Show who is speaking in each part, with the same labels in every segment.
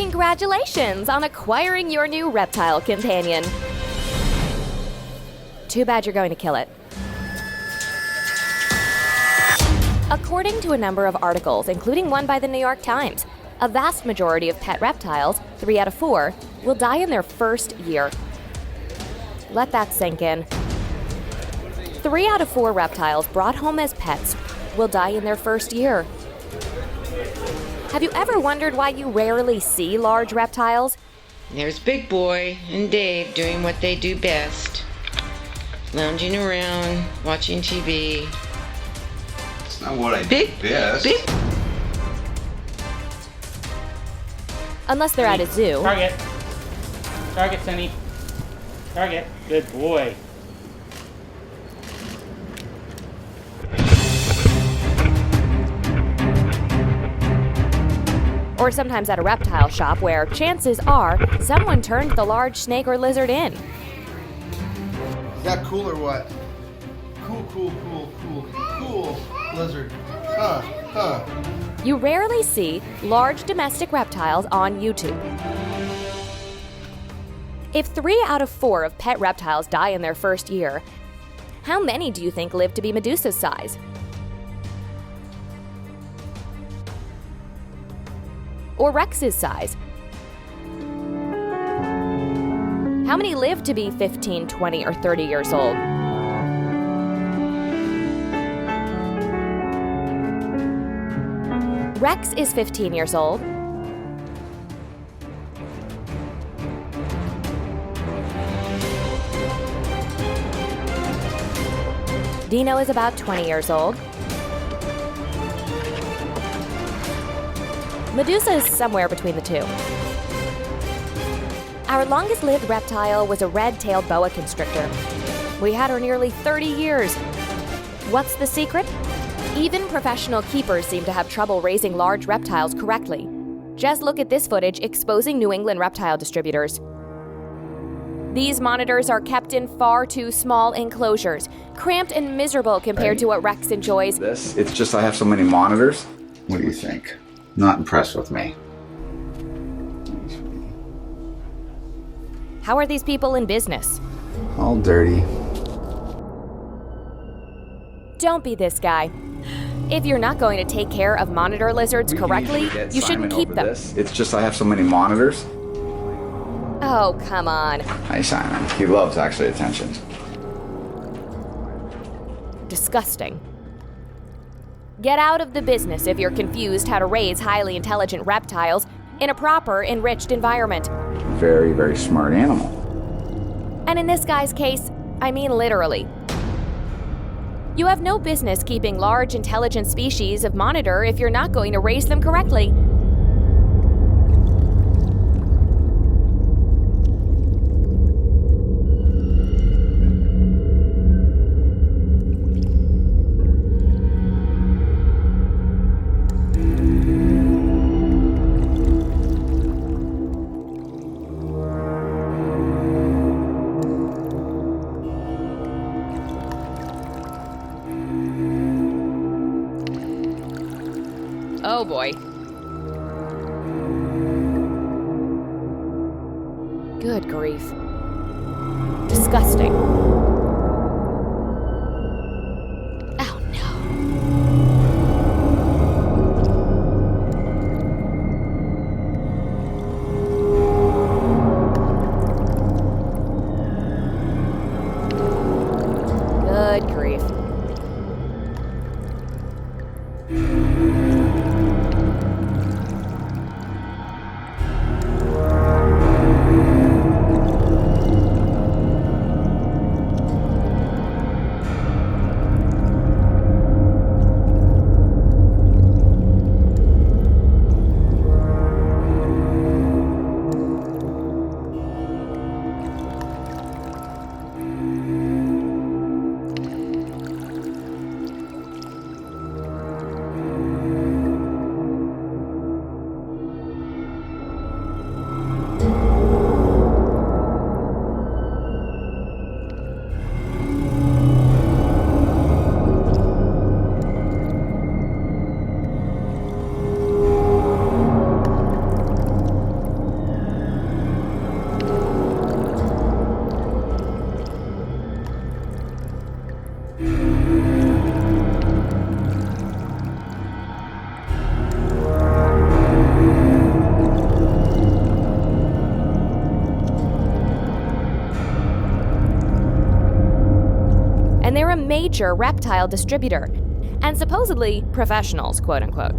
Speaker 1: Congratulations on acquiring your new reptile companion. Too bad you're going to kill it. According to a number of articles, including one by the New York Times, a vast majority of pet reptiles, 3 out of 4, will die in their first year. Let that sink in. 3 out of 4 reptiles brought home as pets will die in their first year. Have you ever wondered why you rarely see large reptiles?
Speaker 2: There's Big Boy and Dave doing what they do best. Lounging around, watching TV.
Speaker 3: It's not what I do best.
Speaker 1: Unless they're at a zoo.
Speaker 4: Target. Target, Sunny. Target. Good boy.
Speaker 1: Or sometimes at a reptile shop where, chances are, someone turned the large snake or lizard in.
Speaker 5: Is that cool or what? Cool lizard.
Speaker 1: You rarely see large domestic reptiles on YouTube. If 3 out of 4 of pet reptiles die in their first year, how many do you think live to be Medusa's size? Or Rex's size? How many live to be 15, 20, or 30 years old? Rex is 15 years old. Dino is about 20 years old. Medusa is somewhere between the two. Our longest-lived reptile was a red-tailed boa constrictor. We had her nearly 30 years. What's the secret? Even professional keepers seem to have trouble raising large reptiles correctly. Just look at this footage exposing New England Reptile Distributors. These monitors are kept in far too small enclosures, cramped and miserable compared to what Rex enjoys.
Speaker 3: It's just I have so many monitors. What do you think? Not impressed with me.
Speaker 1: How are these people in business?
Speaker 3: All dirty.
Speaker 1: Don't be this guy. If you're not going to take care of monitor lizards correctly, you shouldn't keep them.
Speaker 3: It's just I have so many monitors.
Speaker 1: Oh, come on.
Speaker 3: Hi, Simon. He loves actually attention.
Speaker 1: Disgusting. Get out of the business if you're confused how to raise highly intelligent reptiles in a proper, enriched environment.
Speaker 3: Very, very smart animal.
Speaker 1: And in this guy's case, I mean literally. You have no business keeping large, intelligent species of monitor if you're not going to raise them correctly. Oh boy. Good grief. Disgusting. Oh no. Good grief. major reptile distributor, and supposedly professionals, quote unquote.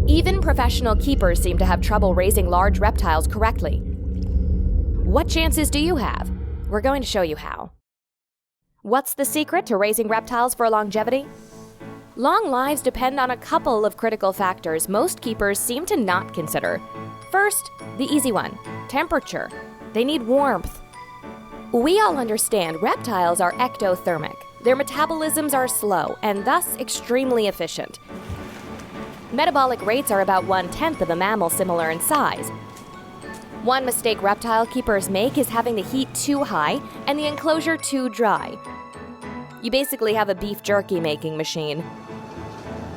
Speaker 1: Even professional keepers seem to have trouble raising large reptiles correctly. What chances do you have? We're going to show you how. What's the secret to raising reptiles for longevity? Long lives depend on a couple of critical factors most keepers seem to not consider. First, the easy one, temperature. They need warmth. We all understand reptiles are ectothermic. Their metabolisms are slow and thus extremely efficient. Metabolic rates are about 1/10 of a mammal similar in size. One mistake reptile keepers make is having the heat too high and the enclosure too dry. You basically have a beef jerky making machine.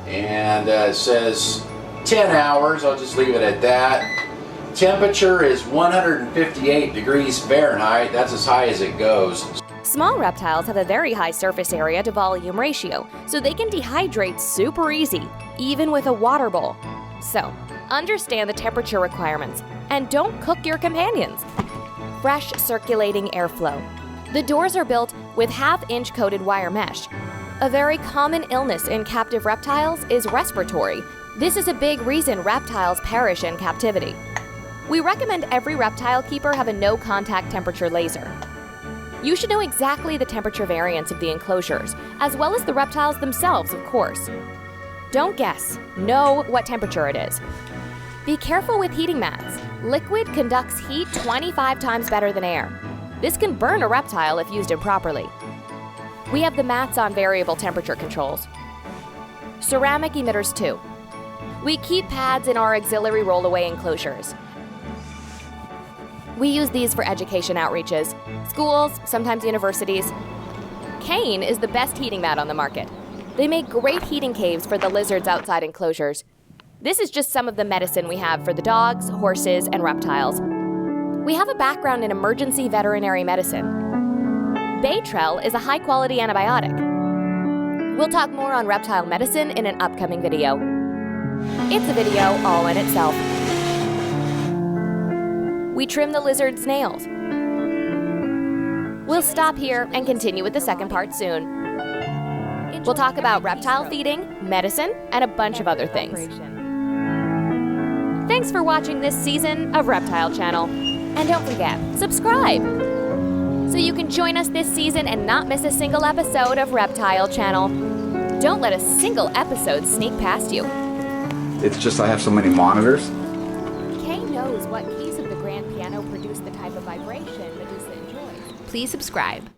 Speaker 6: And it says 10 hours, I'll just leave it at that. Temperature is 158 degrees Fahrenheit, that's as high as it goes.
Speaker 1: Small reptiles have a very high surface area to volume ratio, so they can dehydrate super easy, even with a water bowl. So, understand the temperature requirements, and don't cook your companions. Fresh circulating airflow. The doors are built with half-inch coated wire mesh. A very common illness in captive reptiles is respiratory. This is a big reason reptiles perish in captivity. We recommend every reptile keeper have a no-contact temperature laser. You should know exactly the temperature variance of the enclosures, as well as the reptiles themselves, of course. Don't guess, know what temperature it is. Be careful with heating mats. Liquid conducts heat 25 times better than air. This can burn a reptile if used improperly. We have the mats on variable temperature controls. Ceramic emitters too. We keep pads in our auxiliary rollaway enclosures. We use these for education outreaches, schools, sometimes universities. Cane is the best heating mat on the market. They make great heating caves for the lizards outside enclosures. This is just some of the medicine we have for the dogs, horses, and reptiles. We have a background in emergency veterinary medicine. Baytrel is a high-quality antibiotic. We'll talk more on reptile medicine in an upcoming video. It's a video all in itself. We trim the lizard's nails. We'll stop here and continue with the second part soon. We'll talk about reptile feeding, medicine, and a bunch of other things. Thanks for watching this season of Reptile Channel. And don't forget, subscribe! So you can join us this season and not miss a single episode of Reptile Channel. Don't let a single episode sneak past you.
Speaker 3: It's just I have so many monitors.
Speaker 1: Kay knows what keys of the grand piano produce the type of vibration Medusa enjoys.
Speaker 7: Please subscribe.